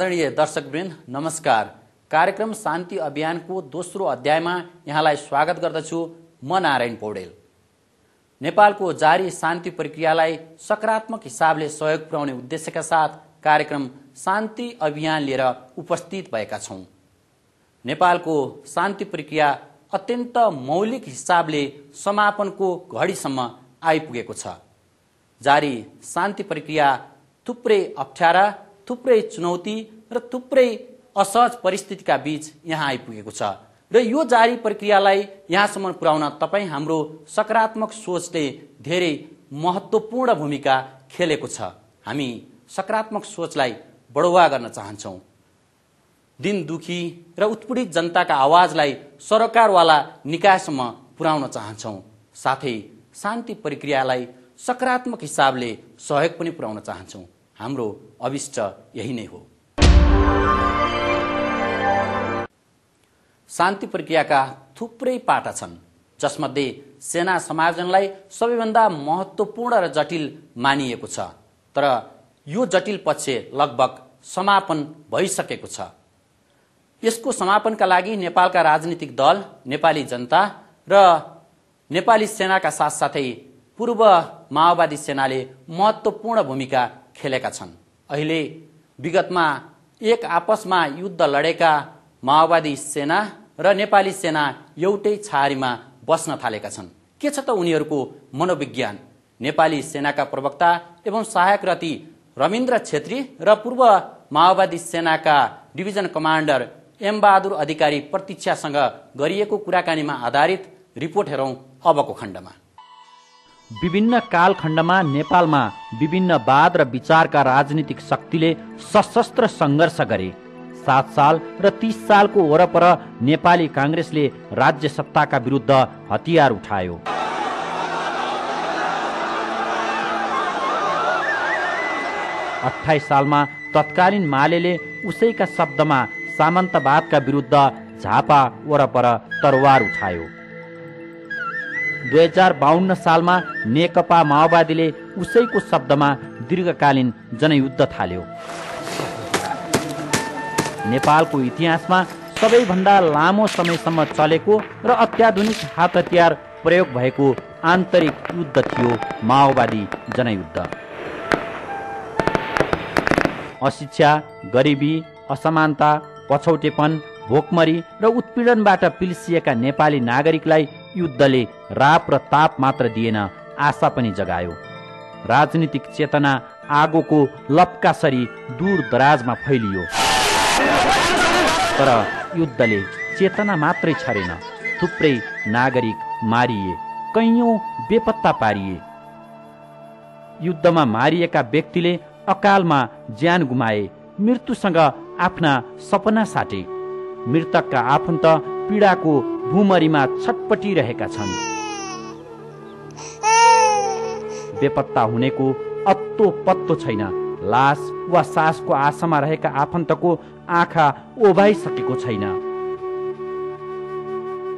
आदरणीय दर्शकवृन्द नमस्कार। कार्यक्रम शान्ति अभियानको दोस्रो अध्यायमा यहाँलाई स्वागत गर्दछु। म नारायण पौडेल। नेपालको जारी शान्ति प्रक्रियालाई सकारात्मक हिसाबले सहयोग पुर्याउने उद्देश्यका साथ कार्यक्रम शान्ति अभियान लिएर उपस्थित भएका छौं। नेपालको शान्ति प्रक्रिया अत्यन्त मौलिक हिसाबले समापनको घडीसम्म आइपुगेको छ। जारी शान्ति प्रक्रिया थुप्रै अप्ठ्यारा, थुप्रै चुनौती र थुप्रै असहज परिस्थितिका बीच यहाँ आइपुगेको छ र यो जारी प्रक्रियालाई यहाँसम्म पुर्याउन तपाईँ हाम्रो सकारात्मक सोचले धेरै महत्त्वपूर्ण भूमिका खेलेको छ। हामी सकारात्मक सोचलाई बढावा गर्न चाहन्छौँ। दिन दुखी र उत्पीडित जनताका आवाजलाई सरकारवाला निकायसम्म पुर्याउन चाहन्छौँ। साथै शान्ति प्रक्रियालाई सकारात्मक हिसाबले सहयोग पनि पुर्याउन चाहन्छौँ। हाम्रो अभिष्ट यही नै हो। शान्ति प्रक्रियाका थुप्रै पाटा छन्, जसमध्ये सेना समायोजनलाई सबैभन्दा महत्त्वपूर्ण र जटिल मानिएको छ। तर यो जटिल पक्ष लगभग समापन भइसकेको छ। यसको समापनका लागि नेपालका राजनीतिक दल, नेपाली जनता र नेपाली सेनाका साथसाथै पूर्व माओवादी सेनाले महत्त्वपूर्ण भूमिका खेलेका छन्। अहिले विगतमा एक आपसमा युद्ध लडेका माओवादी सेना र नेपाली सेना एउटै छारीमा बस्न थालेका छन्। के छ त उनीहरूको मनोविज्ञान? नेपाली सेनाका प्रवक्ता एवं सहायक रथी रविन्द्र छेत्री र पूर्व माओवादी सेनाका डिभिजन कमान्डर एम बहादुर अधिकारी प्रतीक्षासँग गरिएको कुराकानीमा आधारित रिपोर्ट हेरौं अबको खण्डमा। विभिन्न कालखण्डमा नेपालमा विभिन्न वाद र विचारका राजनीतिक शक्तिले सशस्त्र सङ्घर्ष गरे। 7 साल र 30 सालको वरपर नेपाली काङ्ग्रेसले राज्य सत्ताका विरुद्ध हतियार उठायो। 28 सालमा तत्कालीन मालेले उसैका शब्दमा सामन्तवादका विरुद्ध झापा वरपर तरवार उठायो। 2052 सालमा नेकपा माओवादीले उसैको शब्दमा दीर्घकालीन जनयुद्ध थाल्यो। नेपालको इतिहासमा सबैभन्दा लामो समयसम्म चलेको र अत्याधुनिक हात हतियार प्रयोग भएको आन्तरिक युद्ध थियो माओवादी जनयुद्ध। अशिक्षा, गरिबी, असमानता, पछौटेपन, भोकमरी र उत्पीडनबाट पिल्सिएका नेपाली नागरिकलाई युद्धले राप र ताप मात्र दिएन, आशा पनि जगायो। राजनीतिक चेतना आगोको लपकासरी दूर दराजमा फैलियो। तर युद्धले चेतना मात्रै छरेन, थुप्रै नागरिक मारिए, कैयौं बेपत्ता पारिए। युद्धमा मारिएका व्यक्तिले अकालमा ज्यान गुमाए, मृत्युसँग आफ्ना सपना साटे। मृतकका आफन्त पीडाको भूमरीमा छटपटिरहेका छन्। बेपत्ता हुनेको अत्तो पत्तो छैन। लास वा सासको आशामा रहेका आफन्तको आँखा ओभाइसकेको छैन।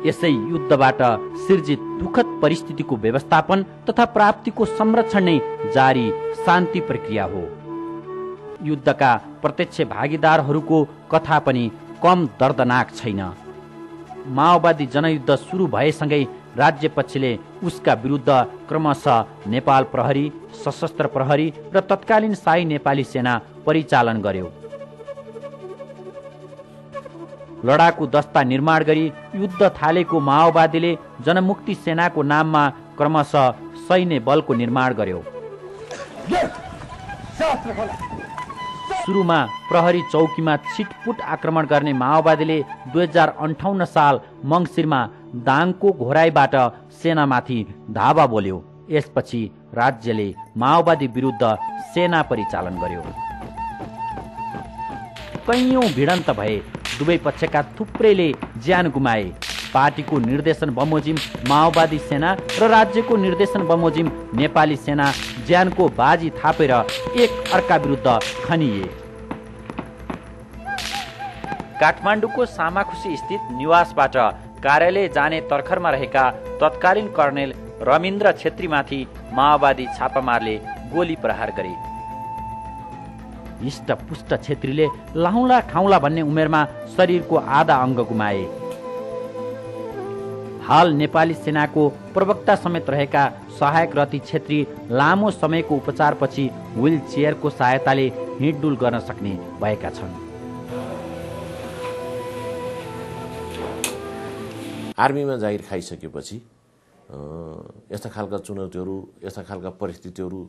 यसै युद्धबाट सिर्जित दुःखद परिस्थितिको व्यवस्थापन तथा प्राप्तिको संरक्षण नै जारी शान्ति प्रक्रिया हो। युद्धका प्रत्यक्ष भागीदारहरूको कथा पनि कम दर्दनाक छैन। माओवादी जनयुद्ध सुरु भएसँगै राज्य पक्षले उसका विरुद्ध क्रमशः नेपाल प्रहरी, सशस्त्र प्रहरी र तत्कालीन शाही नेपाली सेना परिचालन गर्यो। लडाकु दस्ता निर्माण गरी युद्ध थालेको माओवादीले जनमुक्ति सेनाको नाममा क्रमशः सैन्य बलको निर्माण गर्यो। सुरुमा प्रहरी चौकीमा छिटपुट आक्रमण गर्ने माओवादीले 2058 साल मङ्सिरमा दाङको घोराईबाट सेनामाथि धावा बोल्यो। यसपछि राज्यले माओवादी विरुद्ध सेना परिचालन गर्यो। कैयौं भिडन्त भए, दुवै पक्षका थुप्रैले ज्यान गुमाए। पार्टीको निर्देशन बमोजिम माओवादी सेना र राज्यको निर्देशन बमोजिम नेपाली सेना ज्यानको बाजी थापेर एक अर्का विरुद्ध खनिए। काठमाडौँको सामाखुसी स्थित निवासबाट कार्यालय जाने तर्खरमा रहेका तत्कालीन कर्णेल रविन्द्र छेत्रीमाथि माओवादी छापामारले गोली प्रहार गरे। हिष्टपुष्ट छेत्रीले लाहुला खाउला भन्ने उमेरमा शरीरको आधा अङ्ग गुमाए। हाल नेपाली सेनाको प्रवक्ता समेत रहेका सहायक रति छेत्री लामो समयको उपचारपछि व्हील चेयरको सहायताले हिँडडुल गर्न सक्ने भएका छन्। आर्मीमा जागिर खाइसकेपछि यस्ता खालका चुनौतीहरू, यस्ता खालका परिस्थितिहरू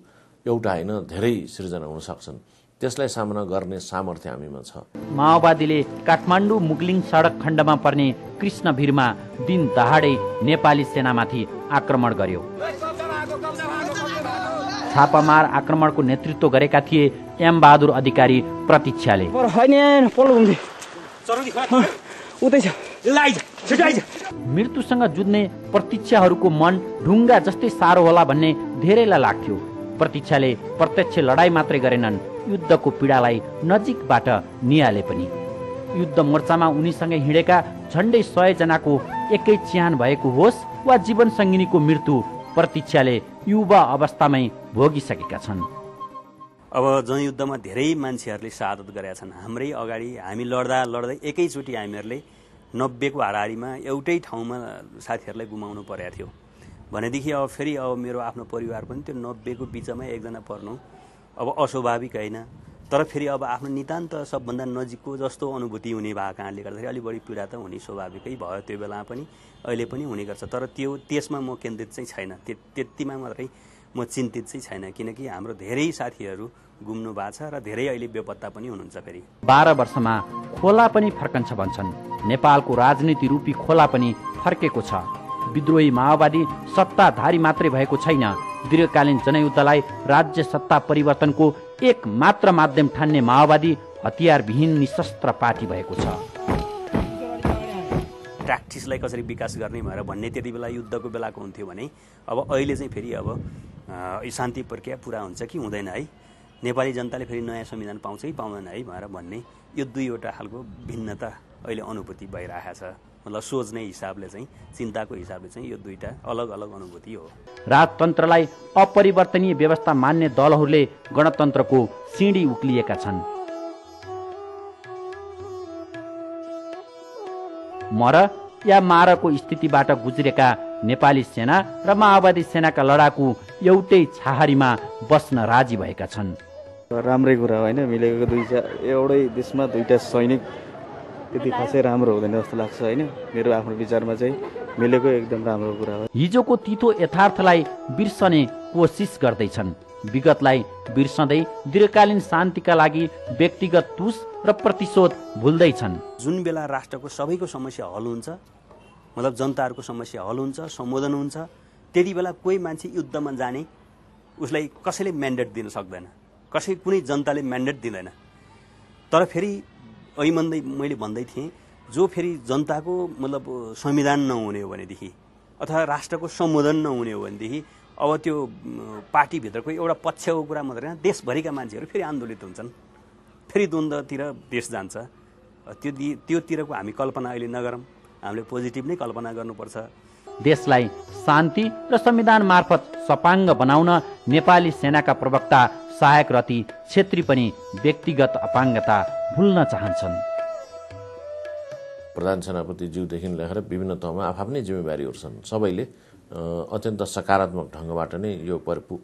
एउटा होइन धेरै सृजना हुन सक्छन्। त्यसलाई सामना गर्ने सामर्थ्य हामीमा छ। माओवादीले काठमाडौँ मुगलिङ सडक खण्डमा पर्ने कृष्णभिरमा दिन दहाडै नेपाली सेनामाथि आक्रमण गर्यो। छापामार आक्रमणको नेतृत्व गरेका थिए एम बहादुर अधिकारी प्रतीक्षाले। मृत्युसँग जुझ्ने प्रतीक्षाहरूको मन ढुङ्गा जस्तै साह्रो होला भन्ने धेरैलाई लाग्थ्यो। प्रतीक्षाले प्रत्यक्ष लडाई मात्रै गरेनन्, युद्धको पीडालाई नजिकबाट निहाले पनि। युद्ध मोर्चामा उनीसँगै हिँडेका झन्डै 100 जनाको एकै च्यान भएको होस् वा जीवन सङ्गिनीको मृत्यु प्रतीक्षाले युवा अवस्थामै भोगिसकेका छन्। अब जनयुद्धमा धेरै मान्छेहरूले शहादत गरेका छन्। हाम्रै अगाडि हामी लड्दै एकैचोटि हामीहरूले 90 को हाराहारीमा एउटै ठाउँमा साथीहरूलाई गुमाउनु परेको थियो भनेदेखि अब फेरि अब मेरो आफ्नो परिवार पनि त्यो 90 को बिचमा एकजना पर्नु अब अस्वाभाविक होइन। तर फेरि अब आफ्नो नितान्त सबभन्दा नजिकको जस्तो अनुभूति हुने भएको कारणले गर्दाखेरि अलिक बढी पीडा त हुने स्वाभाविकै भयो त्यो बेलामा पनि, अहिले पनि हुने गर्छ। तर त्यसमा म केन्द्रित चाहिँ छैन, त्यतिमा मात्रै म चिन्तित चाहिँ छैन, किनकि हाम्रो धेरै साथीहरू गुम्नु भएको छ र धेरै अहिले बेपत्ता पनि हुनुहुन्छ। फेरि 12 वर्षमा खोला पनि फर्कन्छ भन्छन्। नेपालको राजनीति रूपी खोला पनि फर्केको छ। विद्रोही माओवादी सत्ताधारी मात्रै भएको छैन, दीर्घकालीन जनयुद्धलाई राज्य सत्ता परिवर्तनको एक मात्र माध्यम ठान्ने माओवादी हतियारविहीन निशस्त्र पार्टी भएको छ। प्र्याक्टिसलाई कसरी विकास गर्ने भनेर भन्ने त्यति बेला युद्धको बेलाको हुन्थ्यो भने अब अहिले चाहिँ फेरि अब शान्ति प्रक्रिया पुरा हुन्छ कि हुँदैन है, नेपाली जनताले फेरि नयाँ संविधान पाउँछ कि पाउँदैन है भनेर भन्ने यो दुईवटा खालको भिन्नता अहिले अनुभूति भइरहेको छ। मतलब सोच्ने हिसाबले चाहिँ, चिन्ताको हिसाबले चाहिँ यो दुईटा अलग अलग अनुभूति हो। राजतन्त्रलाई अपरिवर्तनीय व्यवस्था मान्ने दलहरूले गणतन्त्रको सिँढी उक्लिएका छन्। मर या मारको स्थितिबाट गुज्रेका नेपाली सेना र माओवादी सेनाका लडाकु एउटै छाहारीमा बस्न राजी भएका छन्। राम्रै कुरा होइन, मिलेको एउटै देशमा दुईटा सैनिक त्यति खासै राम्रो हुँदैन जस्तो लाग्छ होइन। मेरो आफ्नो विचारमा चाहिँ मिलेको एकदम राम्रो कुरा हो। हिजोको तितो यथार्थलाई बिर्सने कोसिस गर्दैछन्। विगतलाई बिर्सँदै दीर्घकालीन शान्तिका लागि व्यक्तिगत तुस र प्रतिशोध भुल्दैछन्। जुन बेला राष्ट्रको सबैको समस्या हल हुन्छ, मतलब जनताहरूको समस्या हल हुन्छ, सम्बोधन हुन्छ, त्यति बेला कोही मान्छे युद्धमा जाने उसलाई कसैले म्यान्डेट दिन सक्दैन, कुनै जनताले म्यान्डेट दिँदैन। तर फेरि मैले भन्दै थिएँ, जो फेरि जनताको मतलब संविधान नहुने हो भनेदेखि अथवा राष्ट्रको सम्बोधन नहुने हो भनेदेखि अब त्यो पार्टीभित्रको एउटा पक्षको कुरा मात्रै होइन, देशभरिका मान्छेहरू फेरि आन्दोलित हुन्छन्, फेरि द्वन्द्वतिर देश जान्छ। त्योतिरको हामी कल्पना अहिले नगरौँ, हामीले पोजिटिभ नै कल्पना गर्नुपर्छ। देशलाई शान्ति र संविधान मार्फत सपाङ्ग बनाउन नेपाली सेनाका प्रवक्ता सहायक रति छेत्री पनि व्यक्तिगत अपाङ्गता भुल्न चाहन्छन्। प्रधान सेनापतिज्यूदेखि लिएर विभिन्न तहमा आफ्नै जिम्मेवारीहरू छन्। सबैले अत्यन्त सकारात्मक ढङ्गबाट नै यो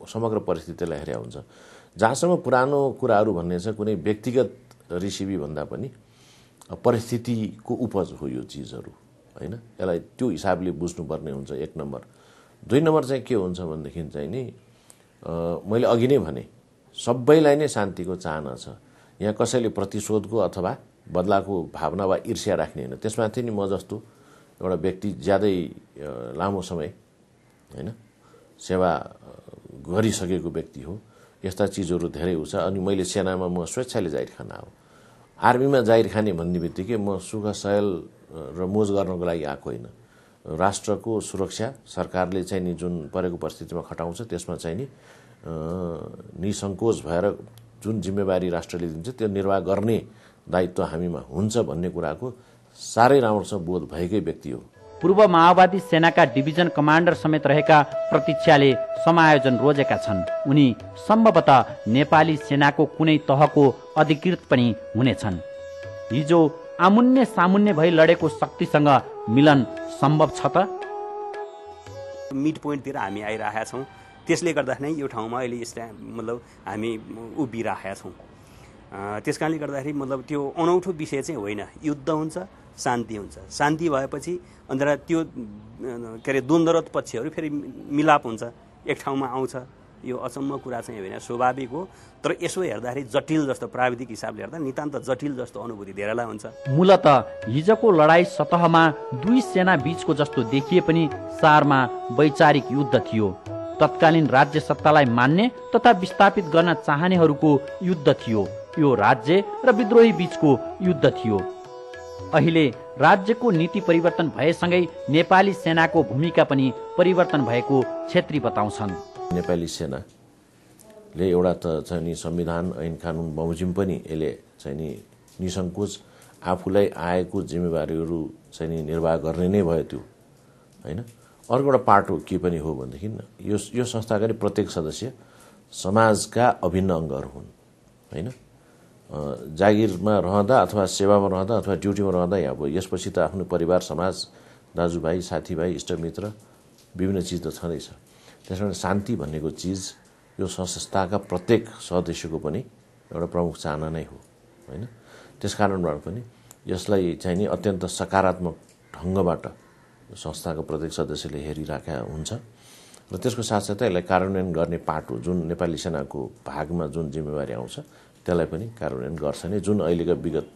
समग्र परिस्थितिलाई हेरेको हुन्छ। जहाँसम्म पुरानो कुराहरू भन्ने छ, कुनै व्यक्तिगत रिसिभी भन्दा पनि परिस्थितिको उपज हो यो चिजहरू होइन। यसलाई त्यो हिसाबले बुझ्नुपर्ने हुन्छ, 1 नम्बर। 2 नम्बर चाहिँ के हुन्छ भनेदेखि चाहिँ नि मैले अघि नै भने सबैलाई नै शान्तिको चाहना छ। यहाँ कसैले प्रतिशोधको अथवा बदलाको भावना वा ईर्ष्या राख्ने होइन। त्यसमाथि नि म जस्तो एउटा व्यक्ति ज्यादै लामो समय होइन सेवा गरिसकेको व्यक्ति हो, यस्ता चिजहरू धेरै हुन्छ। अनि मैले सेनामा म स्वेच्छाले जाहिर खान हो। आर्मीमा जाहिर खाने भन्ने बित्तिकै म सुख सयल र मोज गर्नको लागि आएको होइन। राष्ट्रको सुरक्षा सरकारले चाहिँ नि जुन परेको परिस्थितिमा खटाउँछ त्यसमा चाहिँ नि निसङ्कोच भएर जुन जिम्मेवारी राष्ट्रले दिन्छ त्यो निर्वाह गर्ने दायित्व हामीमा हुन्छ भन्ने कुराको साह्रै राम्रोसँग बोध भएकै व्यक्ति हो। पूर्व माओवादी सेनाका डिभिजन कमान्डर समेत रहेका प्रतीक्षाले समायोजन रोजेका छन्। उनी सम्भवतः नेपाली सेनाको कुनै तहको अधिकृत पनि हुनेछन्। हिजो आमुन्ने सामुन्ने भई लडेको शक्तिसँग मिलन सम्भव छ त? मिड पोइन्टतिर हामी आइरहेका छौँ। त्यसले गर्दाखेरि यो ठाउँमा अहिले मतलब हामी उभिरहेका छौँ। त्यस कारणले गर्दाखेरि मतलब त्यो अनौठो विषय चाहिँ होइन। युद्ध हुन्छ, शान्ति हुन्छ। शान्ति भएपछि अन्त त्यो के अरे द्वन्द्वरत पक्षहरू फेरि मिलाप हुन्छ, एक ठाउँमा आउँछ। यो अचम्म कुरा चाहिँ होइन, स्वाभाविक हो। तर यसो हेर्दाखेरि जटिल जस्तो, प्राविधिक हिसाबले हेर्दा नितान्त जटिल जस्तो अनुभूति धेरैलाई हुन्छ। मूलत हिजोको लडाई सतहमा दुई सेना बीचको जस्तो देखिए पनि सारमा वैचारिक युद्ध थियो। तत्कालीन राज्य सत्तालाई मान्ने तथा विस्थापित गर्न चाहनेहरूको युद्ध थियो। यो राज्य र विद्रोही बीचको युद्ध थियो। अहिले राज्यको नीति परिवर्तन भएसँगै नेपाली सेनाको भूमिका पनि परिवर्तन भएको छेत्री बताउँछन्। नेपाली सेनाले एउटा त चाहिँ नि संविधान ऐन कानुन बमोजिम पनि यसले चाहिँ नि निसङ्कोच आफूलाई आएको जिम्मेवारीहरू चाहिँ नि निर्वाह गर्ने नै भयो त्यो, होइन। अर्को एउटा पाटो के पनि हो भनेदेखि यो संस्थाका प्रत्येक सदस्य समाजका अभिन्न अङ्गहरू हुन्, होइन। जागिरमा रहँदा अथवा सेवामा रहँदा अथवा ड्युटीमा रहँदा अब यसपछि त आफ्नो परिवार, समाज, दाजुभाइ, साथीभाइ, इष्टमित्र विभिन्न चिज त छँदैछ। त्यस कारण शान्ति भन्नेको चिज यो संस्थाका प्रत्येक सदस्यको पनि एउटा प्रमुख चाहना नै हो, होइन। त्यस कारणबाट पनि यसलाई चाहिँ नि अत्यन्त सकारात्मक ढङ्गबाट संस्थाको प्रत्येक सदस्यले हेरिराखेका हुन्छ र त्यसको साथसाथै यसलाई कार्यान्वयन गर्ने पाटो जुन नेपाली सेनाको भागमा जुन जिम्मेवारी आउँछ त्यसलाई पनि कार्यान्वयन गर्छ नै। जुन अहिलेका विगत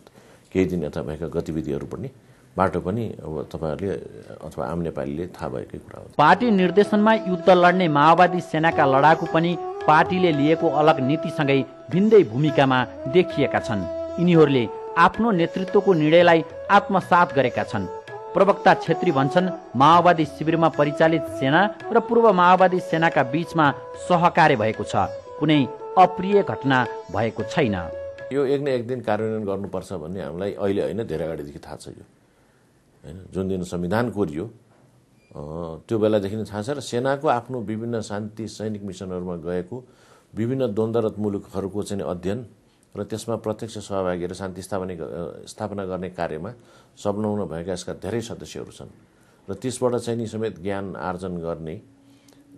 केही दिन यता भएका गतिविधिहरू पनि बाटो पनि अब तपाईँहरूले अथवा आम नेपालीले थाहा भएकै कुरा हो। पार्टी निर्देशनमा युद्ध लड्ने माओवादी सेनाका लडाकु पनि पार्टीले लिएको अलग नीतिसँगै भिन्दै भूमिकामा देखिएका छन्। यिनीहरूले आफ्नो नेतृत्वको निर्णयलाई आत्मसात गरेका छन्। प्रवक्ता छेत्री भन्छन् माओवादी शिविरमा परिचालित सेना र पूर्व माओवादी सेनाका बीचमा सहकार्य भएको छ, कुनै अप्रिय घटना भएको छैन। यो एक न एक दिन कार्यान्वयन गर्नुपर्छ भन्ने हामीलाई अहिले होइन, धेरै अगाडिदेखि थाहा छ। यो होइन, जुन दिन संविधान कोरियो त्यो बेलादेखि नै थाहा छ र सेनाको आफ्नो विभिन्न शान्ति सैनिक मिसनहरूमा गएको विभिन्न द्वन्द्वरत मुलुकहरूको चाहिँ अध्ययन र त्यसमा प्रत्यक्ष सहभागी र शान्ति स्थापना गर्ने कार्यमा संलग्न भएका यसका धेरै सदस्यहरू छन् र त्यसबाट चाहिँ नि समेत ज्ञान आर्जन गर्ने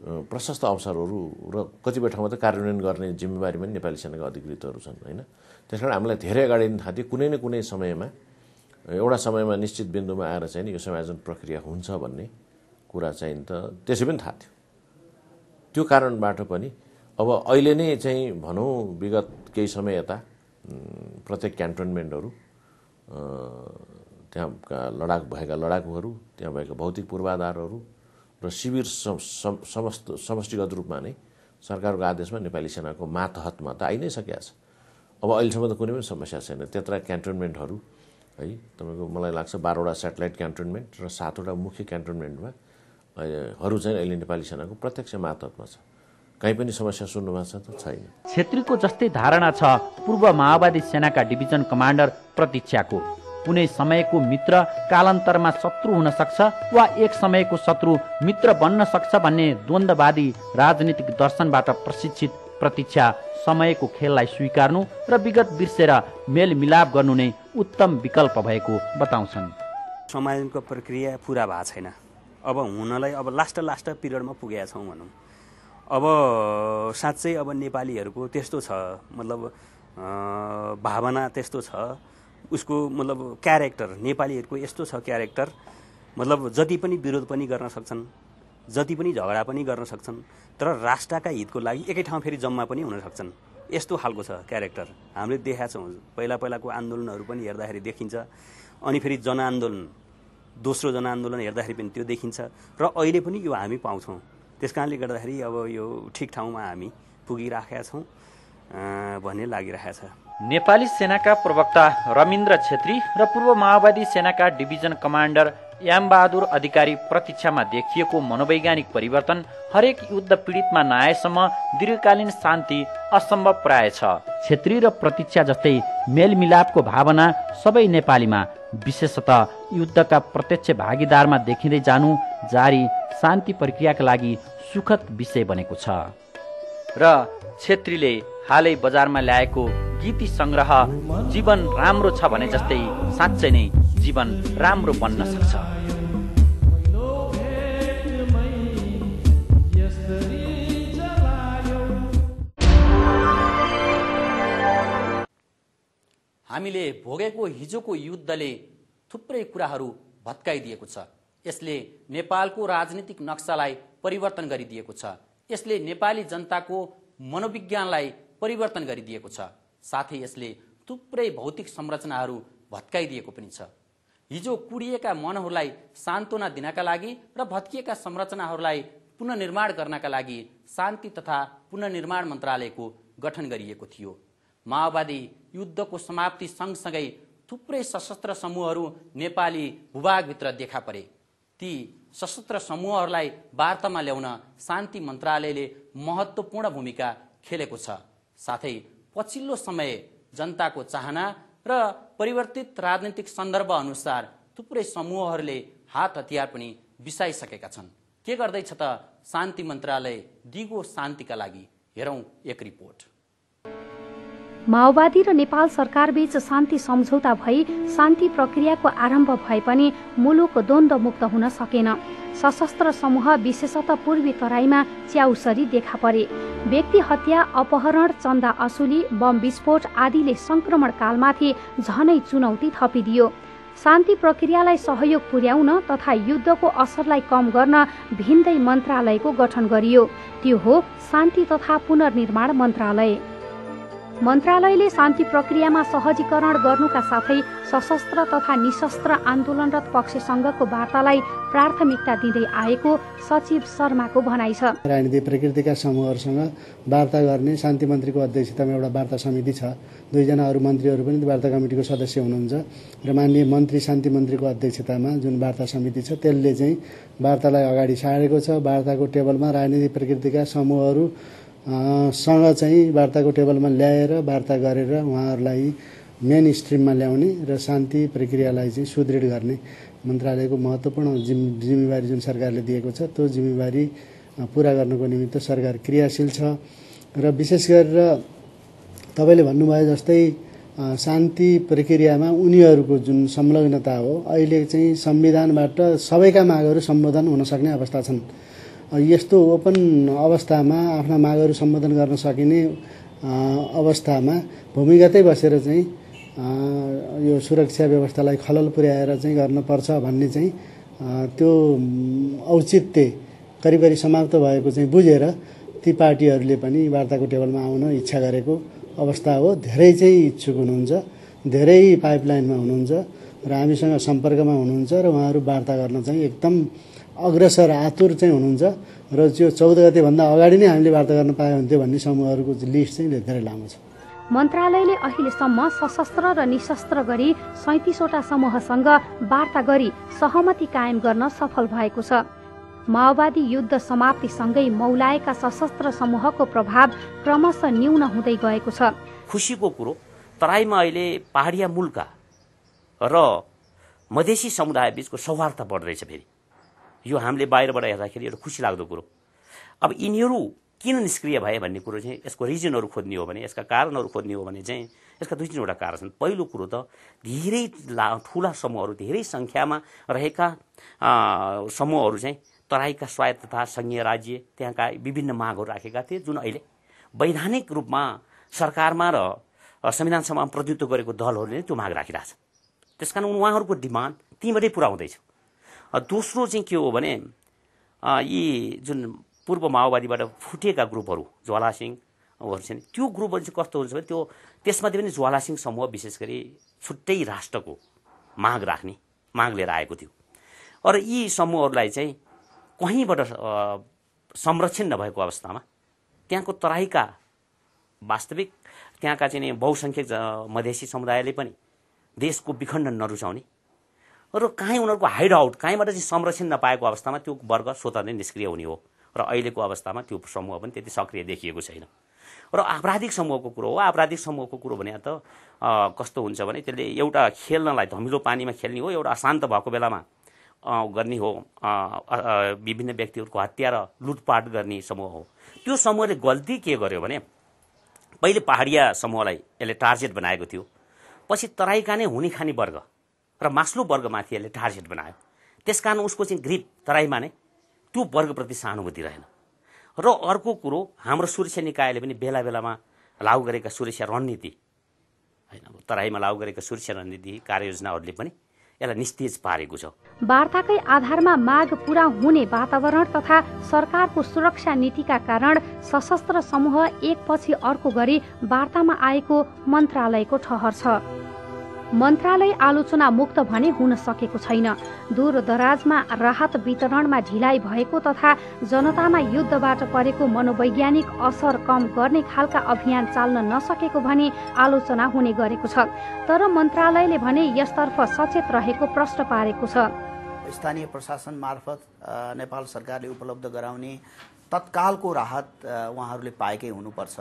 प्रशस्त अवसरहरू र कतिपय ठाउँमा त कार्यान्वयन गर्ने जिम्मेवारी पनि नेपाली सेनाका अधिकृतहरू छन्, होइन। त्यस कारण हामीलाई धेरै अगाडि थाहा थियो कुनै न कुनै समयमा एउटा समयमा निश्चित बिन्दुमा आएर चाहिँ यो समायोजन प्रक्रिया हुन्छ भन्ने कुरा चाहिँ त त्यसै पनि थाहा थियो। त्यो कारणबाट पनि अब अहिले नै चाहिँ भनौँ विगत केही समय यता प्रत्येक क्यान्टोनमेन्टहरू, त्यहाँका भएका लडाकुहरू, त्यहाँ भएका भौतिक पूर्वाधारहरू र शिविर समष्टिगत रूपमा नै सरकारको आदेशमा नेपाली सेनाको मातहतमा त आइ नै सकेका छ। अब अहिलेसम्म त कुनै पनि समस्या छैन। त्यत्रा क्यान्टोनमेन्टहरू है, तपाईँको मलाई लाग्छ 12वटा सेटेलाइट क्यान्टोनमेन्ट र 7वटा मुख्य क्यान्टोनमेन्टमा हरू चाहिँ अहिले नेपाली सेनाको प्रत्यक्ष मातहतमा छ। कहीँ पनि समस्या सुन्नु भएको छ त छैन। छेत्रीको जस्तै धारणा छ पूर्व माओवादी सेनाका डिभिजन कमान्डर प्रतीक्षाको। कुनै समयको मित्र कालान्तरमा शत्रु हुन सक्छ वा एक समयको शत्रु मित्र बन्न सक्छ भन्ने द्वन्द्ववादी राजनीतिक दर्शनबाट प्रशिक्षित प्रतीक्षा समयको खेललाई स्वीकार्नु र विगत बिर्सेर मेलमिलाप गर्नु नै उत्तम विकल्प भएको बताउँछन्। समायोजनको प्रक्रिया पुरा भएको छैन। अब हुनलाई अब लास्ट पिरियडमा पुगेका छौँ भनौँ। अब साँच्चै अब नेपालीहरूको त्यस्तो छ, मतलब भावना त्यस्तो छ, उसको मतलब क्यारेक्टर, नेपालीहरूको यस्तो छ क्यारेक्टर, मतलब जति पनि विरोध पनि गर्न सक्छन्, जति पनि झगडा पनि गर्न सक्छन्, तर राष्ट्रका हितको लागि एकै ठाउँ फेरि जम्मा पनि हुन सक्छन्। यस्तो खालको छ क्यारेक्टर। हामीले देखाएको छौँ, पहिलाको आन्दोलनहरू पनि हेर्दाखेरि देखिन्छ। अनि फेरि जनआन्दोलन, दोस्रो जनआन्दोलन हेर्दाखेरि पनि त्यो देखिन्छ र अहिले पनि यो हामी पाउँछौँ। त्यस कारणले गर्दाखेरि अब यो ठिक ठाउँमा हामी पुगिराखेका छौँ भन्ने लागिरहेको छ। नेपाली सेनाका प्रवक्ता रमिन्द्र छेत्री र पूर्व माओवादी सेनाका डिभिजन कमान्डर यामबहादुर अधिकारी प्रतीक्षामा देखिएको मनोवैज्ञानिक परिवर्तन हरेक युद्ध पीडितमा नआएसम्म दीर्घकालीन शान्ति असम्भव प्राय छ। छेत्री र प्रतीक्षा जस्तै मेलमिलापको भावना सबै नेपालीमा, विशेषतः युद्धका प्रत्यक्ष भागीदारमा देखिँदै जानु जारी शान्ति प्रक्रियाका लागि सुखद विषय बनेको छ। र छेत्रीले हालै बजारमा ल्याएको गीति सङ्ग्रह जीवन राम्रो छ भने जस्तै साँच्चै नै जीवन राम्रो बन्न सक्छ। हामीले भोगेको हिजोको युद्धले थुप्रै कुराहरू भत्काइदिएको छ। यसले नेपालको राजनीतिक नक्सालाई परिवर्तन गरिदिएको छ। यसले नेपाली जनताको मनोविज्ञानलाई परिवर्तन गरिदिएको छ। साथै यसले थुप्रै भौतिक संरचनाहरू भत्काइदिएको पनि छ। हिजो कुडिएका मनहरूलाई सान्त्वना दिनका लागि र भत्किएका संरचनाहरूलाई पुनर्निर्माण गर्नका लागि शान्ति तथा पुनर्निर्माण मन्त्रालयको गठन गरिएको थियो। माओवादी युद्धको समाप्ति सँगसँगै थुप्रै सशस्त्र समूहहरू नेपाली भूभागभित्र देखा परे। ती सशस्त्र समूहहरूलाई वार्तामा ल्याउन शान्ति मन्त्रालयले महत्त्वपूर्ण भूमिका खेलेको छ। साथै पछिल्लो समय जनताको चाहना र परिवर्तित राजनीतिक सन्दर्भ अनुसार थुप्रै समूहहरूले हात हतियार पनि बिसाइसकेका छन्। के गर्दैछ त शान्ति मन्त्रालय दिगो शान्तिका लागि? हेरौँ एक रिपोर्ट। माओवादी र नेपाल सरकारबीच शान्ति सम्झौता भई शान्ति प्रक्रियाको आरम्भ भए पनि मुलुक द्वन्द्वमुक्त हुन सकेन। सशस्त्र समूह विशेषतः पूर्वी तराईमा च्याउसरी देखा परे। व्यक्ति हत्या, अपहरण, चन्दा असुली, बम विस्फोट आदिले संक्रमण कालमाथि झनै चुनौती थपिदियो। शान्ति प्रक्रियालाई सहयोग पुर्याउन तथा युद्धको असरलाई कम गर्न भिन्दै मन्त्रालयको गठन गरियो। त्यो हो शान्ति तथा पुनर्निर्माण मन्त्रालय। मन्त्रालयले शान्ति प्रक्रियामा सहजीकरण गर्नुका साथै सशस्त्र तथा निशस्त्र आन्दोलनरत पक्षसँगको वार्तालाई प्राथमिकता दिँदै आएको सचिव शर्माको भनाइ छ। राजनीतिक प्रकृतिका समूहहरूसँग वार्ता गर्ने शान्ति मन्त्रीको अध्यक्षतामा एउटा वार्ता समिति छ। 2 जना अरू मन्त्रीहरू पनि वार्ता कमिटीको सदस्य हुनुहुन्छ र माननीय मन्त्री शान्ति मन्त्रीको अध्यक्षतामा जुन वार्ता समिति छ त्यसले चाहिँ वार्तालाई अगाडि सारेको छ। वार्ताको टेबलमा राजनीतिक प्रकृतिका समूहहरू सँग चाहिँ वार्ताको टेबलमा ल्याएर वार्ता गरेर उहाँहरूलाई मेन स्ट्रिममा ल्याउने र शान्ति प्रक्रियालाई चाहिँ सुदृढ गर्ने मन्त्रालयको महत्त्वपूर्ण जिम्मेवारी जुन सरकारले दिएको छ त्यो जिम्मेवारी पुरा गर्नको निमित्त सरकार क्रियाशील छ। र विशेष गरेर तपाईँले भन्नुभयो जस्तै शान्ति प्रक्रियामा उनीहरूको जुन संलग्नता हो, अहिले चाहिँ संविधानबाट सबैका मागहरू सम्बोधन हुन सक्ने अवस्था छन्। यस्तो ओपन अवस्थामा आफ्ना मागहरू सम्बोधन गर्न सकिने अवस्थामा भूमिगतै बसेर चाहिँ यो सुरक्षा व्यवस्थालाई खलल पुर्याएर चाहिँ गर्नुपर्छ भन्ने चाहिँ त्यो औचित्य करिब करिब समाप्त भएको चाहिँ बुझेर ती पार्टीहरूले पनि वार्ताको टेबलमा आउन इच्छा गरेको अवस्था हो। धेरै चाहिँ इच्छुक हुनुहुन्छ, धेरै पाइपलाइनमा हुनुहुन्छ र हामीसँग सम्पर्कमा हुनुहुन्छ र उहाँहरू वार्ता गर्न चाहिँ एकदम अग्रसर आतुर चाहिँ हुनुहुन्छ र त्यो 14 गतेभन्दा अगाडि नै हामीले वार्ता गर्न पाए हुन्थ्यो भन्ने समूहहरूको लिस्ट चाहिँ धेरै लामो छ। मन्त्रालयले अहिलेसम्म सशस्त्र र निशस्त्र गरी 37वटा समूहसँग वार्ता गरी सहमति कायम गर्न सफल भएको छ। माओवादी युद्ध समाप्तिसँगै मौलाएका सशस्त्र समूहको प्रभाव क्रमशः न्यून हुँदै गएको छ। खुसीको कुरो तराईमा अहिले पहाडिया मुलका र मधेसी समुदाय बीचको सौहार्द बढ्दैछ। फेरि यो हामीले बाहिरबाट हेर्दाखेरि एउटा खुसी लाग्दो कुरो। अब यिनीहरू किन निष्क्रिय भए भन्ने कुरो चाहिँ यसको रिजनहरू खोज्ने हो भने, यसका कारणहरू खोज्ने हो भने चाहिँ यसका 2-3वटा कारण छन्। पहिलो कुरो त धेरै ठुला समूहहरू, धेरै सङ्ख्यामा रहेका समूहहरू चाहिँ तराईका स्वायत्तता, संघीय राज्य, त्यहाँका विभिन्न मागहरू राखेका थिए जुन अहिले वैधानिक रूपमा सरकारमा र संविधान सभामा प्रतिनिधित्व गरेको दलहरूले त्यो माग राखिरहेछ। त्यसकारण उहाँहरूको डिमान्ड तीबाटै पुरा हुँदैछ। दोस्रो चाहिँ के हो भने यी जुन पूर्व माओवादीबाट फुटेका ग्रुपहरू ज्वाला सिंहहरू छन्, त्यो ग्रुपहरू चाहिँ कस्तो हुन्छ भने त्यो त्यसमध्ये पनि ज्वाला सिंह समूह विशेष गरी छुट्टै राष्ट्रको माग राख्ने माग लिएर आएको थियो। र यी समूहहरूलाई चाहिँ कहीँबाट संरक्षण नभएको अवस्थामा त्यहाँको तराईका वास्तविक त्यहाँका चाहिँ बहुसङ्ख्यक मधेसी समुदायले पनि देशको विखण्डन नरुचाउने र कहीँ उनीहरूको हाइड आउट कहीँबाट चाहिँ संरक्षण नपाएको अवस्थामा त्यो वर्ग स्वतः नै निष्क्रिय हुने हो। र अहिलेको अवस्थामा त्यो समूह पनि त्यति सक्रिय देखिएको छैन। र आपराधिक समूहको कुरो हो। आपराधिक समूहको कुरो भने त कस्तो हुन्छ भने त्यसले एउटा खेल्नलाई धमिलो पानीमा खेल्ने हो, एउटा अशान्त भएको बेलामा गर्ने हो, विभिन्न व्यक्तिहरूको हत्या र लुटपाट गर्ने समूह हो। त्यो समूहले गल्ती के गर्यो भने पहिले पहाडिया समूहलाई यसले टार्गेट बनाएको थियो, पछि तराईका नै हुने खाने वर्ग र मास्लो वर्गमाथि यसले टार्गेट बनायो। त्यसकारण उसको चाहिँ ग्रिप तराईमा नै त्यो वर्गप्रति सहानुभूति रहेन। र अर्को कुरो, हाम्रो सुरक्षा निकायले पनि बेला बेलामा लागू गरेका सुरक्षा रणनीति होइन, तराईमा लागू गरेका सुरक्षा रणनीति कार्ययोजनाहरूले पनि यसलाई निस्तेज पारेको छ। वार्ताकै आधारमा माग पूरा हुने वातावरण तथा सरकारको सुरक्षा नीतिका कारण सशस्त्र समूह एकपछि अर्को गरी वार्तामा आएको मन्त्रालयको ठहर छ। मन्त्रालय आलोचना मुक्त भने हुन सकेको छैन। दूर दराजमा राहत वितरणमा ढिलाइ भएको तथा जनतामा युद्धबाट परेको मनोवैज्ञानिक असर कम गर्ने खालका अभियान चाल्न नसकेको भनी आलोचना हुने गरेको छ। तर मन्त्रालयले भने यसतर्फ सचेत रहेको प्रश्न पारेको छ। स्थानीय प्रशासन मार्फत नेपाल सरकारले उपलब्ध गराउने तत्कालको राहत उहाँहरूले पाएकै हुनुपर्छ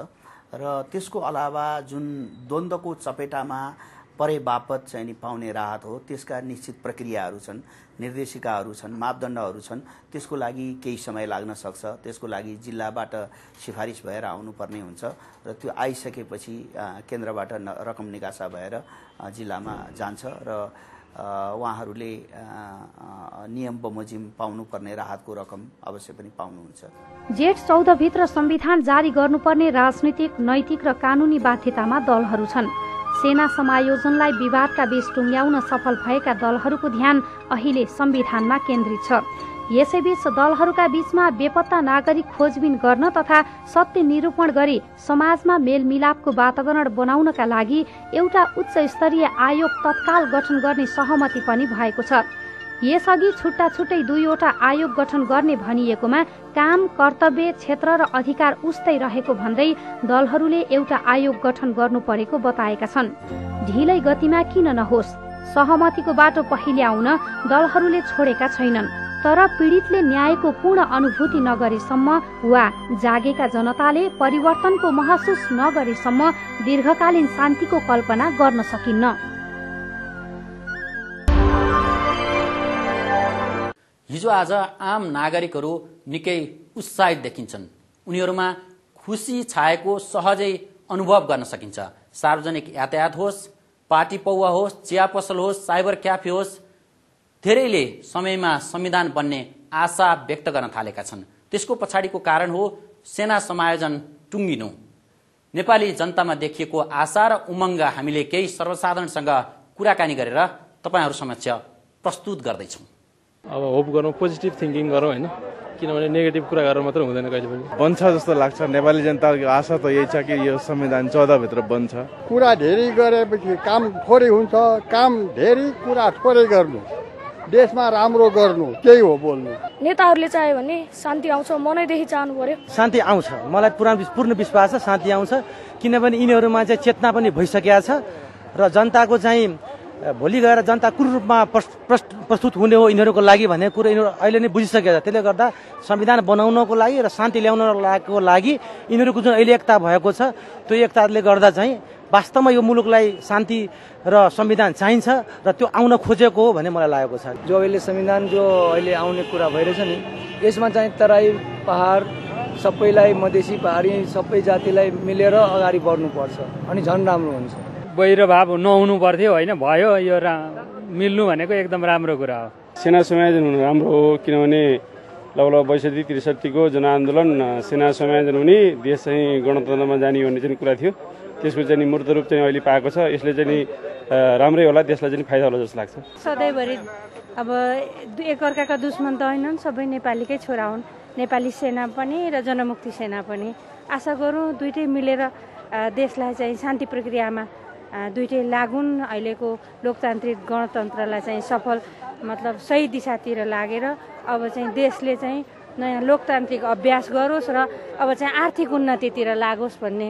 र त्यसको अलावा जुन द्वन्द्वको चपेटामा परे बापत चाहिँ नि पाउने राहत हो त्यसका निश्चित प्रक्रियाहरू छन्, निर्देशिकाहरू छन्, मापदण्डहरू छन्। त्यसको लागि केही समय लाग्न सक्छ। त्यसको लागि जिल्लाबाट सिफारिस भएर आउनुपर्ने हुन्छ र त्यो आइसकेपछि केन्द्रबाट रकम निकासा भएर जिल्लामा जान्छ र उहाँहरूले नियम बमोजिम पाउनुपर्ने राहतको रकम अवश्य पनि पाउनुहुन्छ। जेठ 14 भित्र संविधान जारी गर्नुपर्ने राजनीतिक, नैतिक र कानूनी बाध्यतामा दलहरू छन्। सेना समायोजनलाई विवादका बीच टुङ्ग्याउन सफल भएका दलहरूको ध्यान अहिले संविधानमा केन्द्रित छ। यसैबीच दलहरूका बीचमा बेपत्ता नागरिक खोजबिन गर्न तथा सत्य निरूपण गरी समाजमा मेलमिलापको वातावरण बनाउनका लागि एउटा उच्च स्तरीय आयोग तत्काल गठन गर्ने सहमति पनि भएको छ। यसअघि छुट्टा छुट्टै 2वटा आयोग गठन गर्ने भनिएकोमा काम, कर्तव्य, क्षेत्र र अधिकार उस्तै रहेको भन्दै दलहरूले एउटा आयोग गठन गर्नु परेको बताएका छन्। ढिलै गतिमा किन नहोस्, सहमतिको बाटो पहिल्याउन दलहरूले छोडेका छैनन्। तर पीडितले न्यायको पूर्ण अनुभूति नगरेसम्म वा जागेका जनताले परिवर्तनको महसुस नगरेसम्म दीर्घकालीन शान्तिको कल्पना गर्न सकिन्न। हिजो आज आम नागरिकहरू निकै उत्साहित देखिन्छन्। उनीहरूमा खुसी छाएको सहजै अनुभव गर्न सकिन्छ। सार्वजनिक यातायात होस्, पार्टी पौवा होस्, चिया पसल होस्, साइबर क्याफे होस्, धेरैले समयमा संविधान बन्ने आशा व्यक्त गर्न थालेका छन्। त्यसको पछाडिको कारण हो सेना समायोजन टुङ्गिनु। नेपाली जनतामा देखिएको आशा र उमङ्ग हामीले केही सर्वसाधारणसँग कुराकानी गरेर तपाईहरू समक्ष प्रस्तुत गर्दैछौँ। अब होप गरौँ, पोजिटिभ थिङ्किङ गरौँ होइन, किनभने नेगेटिभ कुरा गरेर मात्र हुँदैन। कहिले पनि बन्छ जस्तो लाग्छ। नेपाली जनताको आशा त यही छ कि यो संविधान 14 भित्र बन्छ। कुरा धेरै गरेपछि काम थोरै हुन्छ, काम धेरै कुरा थोरै गर्नु, देशमा राम्रो गर्नु, त्यही हो बोल्नु। नेताहरूले चाह्यो भने शान्ति आउँछ, मनैदेखि चाहनु पर्यो। शान्ति आउँछ, मलाई पूर्ण विश्वास छ शान्ति आउँछ। किनभने यिनीहरूमा चाहिँ चेतना पनि भइसकेको छ र जनताको चाहिँ भोलि गएर जनता कुन रूपमा प्रस्तुत हुने हो यिनीहरूको लागि भन्ने कुरो यिनीहरू अहिले नै बुझिसकेका छ। त्यसले गर्दा संविधान बनाउनको लागि र शान्ति ल्याउनको लागि यिनीहरूको जुन अहिले एकता भएको छ त्यो एकताले गर्दा चाहिँ वास्तवमा यो मुलुकलाई शान्ति र संविधान चाहिन्छ र त्यो आउन खोजेको हो भन्ने मलाई लागेको छ। जो अहिले संविधान जो अहिले आउने कुरा भइरहेछ नि, यसमा चाहिँ तराई पहाड सबैलाई, मधेसी पहाडी सबै जातिलाई मिलेर अगाडि बढ्नुपर्छ अनि झन् राम्रो हुन्छ। वैरभाव नहुनु पर्थ्यो होइन, भयो। यो मिल्नु भनेको एकदम राम्रो कुरा हो। सेना समायोजन हुनु राम्रो हो, किनभने लगभग 62-63 को जनआन्दोलन सेना समायोजन हुने, देश चाहिँ गणतन्त्रमा जाने भन्ने चाहिँ कुरा थियो। त्यसको चाहिँ मूर्त रूप चाहिँ अहिले पाएको छ। यसले चाहिँ राम्रै होला, देशलाई चाहिँ फाइदा होला जस्तो लाग्छ। सधैँभरि अब एकअर्काका दुश्मन त होइनन्, सबै नेपालीकै छोरा हुन्। नेपाली सेना पनि र जनमुक्ति सेना पनि। आशा गरौँ दुइटै मिलेर देशलाई चाहिँ शान्ति प्रक्रियामा दुइटै लागुन्। अहिलेको लोकतान्त्रिक गणतन्त्रलाई चाहिँ सफल मतलब सही दिशातिर लागेर अब चाहिँ देशले चाहिँ नयाँ लोकतान्त्रिक अभ्यास गरोस् र अब चाहिँ आर्थिक उन्नतितिर लागोस् भन्ने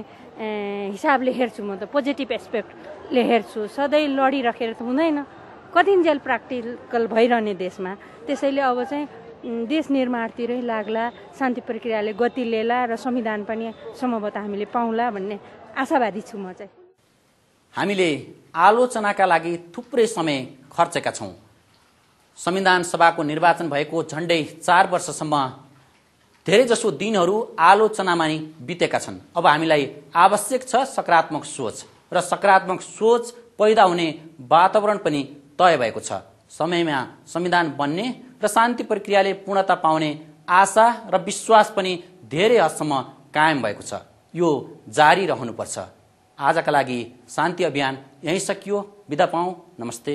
हिसाबले हेर्छु। म त पोजिटिभ एस्पेक्टले हेर्छु। सधैँ लडिराखेर त हुँदैन, कतिन्जेल प्र्याक्टिकल भइरहने देशमा। त्यसैले अब चाहिँ देश निर्माणतिरै लाग्ला, शान्ति प्रक्रियाले गति लिएला र संविधान पनि सम्भवतः हामीले पाउँला भन्ने आशावादी छु म चाहिँ। हामीले आलोचनाका लागि थुप्रै समय खर्चेका छौँ। संविधान सभाको निर्वाचन भएको झण्डै 4 वर्षसम्म धेरैजसो दिनहरू आलोचनामा नै बितेका छन्। अब हामीलाई आवश्यक छ सकारात्मक सोच, र सकारात्मक सोच पैदा हुने वातावरण पनि तय भएको छ। समयमा संविधान बन्ने र शान्ति प्रक्रियाले पूर्णता पाउने आशा र विश्वास पनि धेरै हदसम्म कायम भएको छ। यो जारी रहनुपर्छ। आजका लागि शान्ति अभियान यही सकियो। बिदा पाऊँ। नमस्ते।